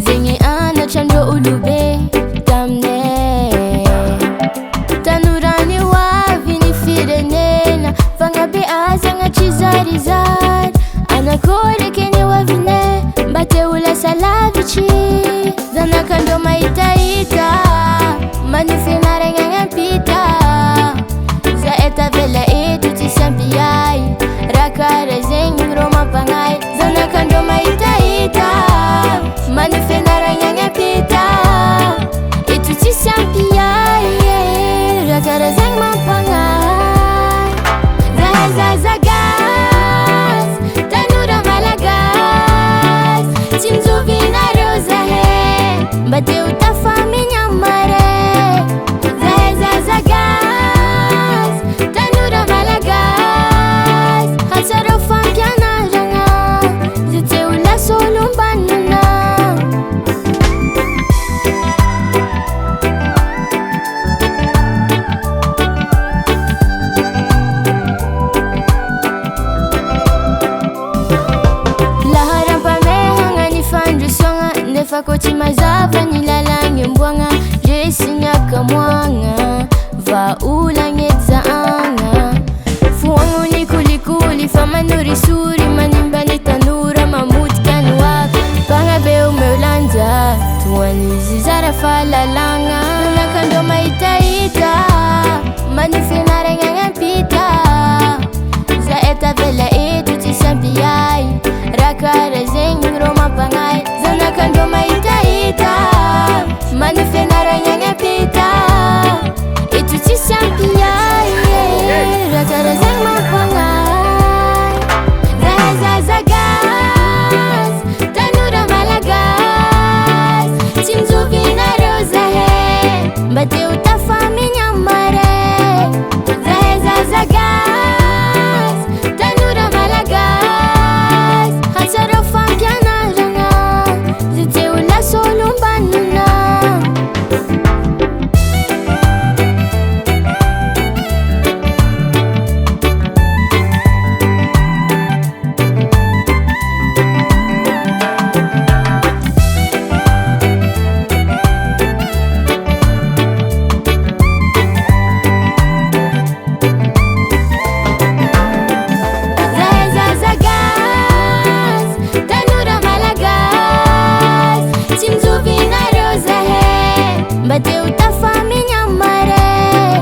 Zegny anatran-drô olobe taminay. Tanorany ho avy ny firenena, fagnabeazagna tsy zarizary. Anakôry keny ho avinay mba te ho lasa lavitry. Zanakandrô mahitahita manofinaragna agnampita. Zahay tavela eto tsisy ampiay, raha karaha zegny rô mampagnay. Zanakandrô mahitahita manifenaragna agnampita, eto tsisy ampiay, raha karaha zegny mampagnay. Zahay zaza gasy, Tanora Malagasy, tsy mizovinareo zahay mba te ho tafamigny amaray. Zahay zaza gasy, Tanora Malagasy, hatsarao fampianaragna zay te ho lasa olom-banona. Nefa koa tsy mazava ny lalagny amboagna, resiny akamoagna vaolagny edy zaagna. Foagno ny kolikoly fa manorisory, manimba ny tanora mamotika ny waka. Mpagnabe omeo lanja toan'izy zara fahalalagna. Zanakandrô mahitahita manifenaragna agnampita. Zahay tavela eto tsisy ampiay, raha karaha zegny rô mampagnay. Zanakandrô mahitahita manifenaragna agnampita, eto tsisy ampiay, raha karaha zegny mampagnay. Zahay zaza gasy, Tanora Malagasy, tsy mizovinareo zahay mba te ho tafamigny amaray. Zahay zaza gasy, Tanora Malagasy, hatsarao fampianaragna zay te ho lasa olom-banona. Zahay zaza gasy, Tanora Malagasy, tsy mizovinareo zahay mba te ho tafamigny amaray.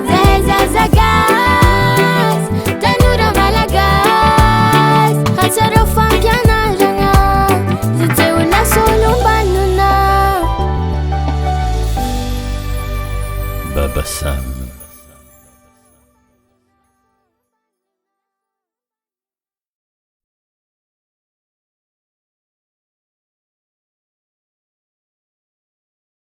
Zahay zaza gasy, Tanora Malagasy, hatsarao fampianaragna zay te ho lasa olom-banona. Baba Sam.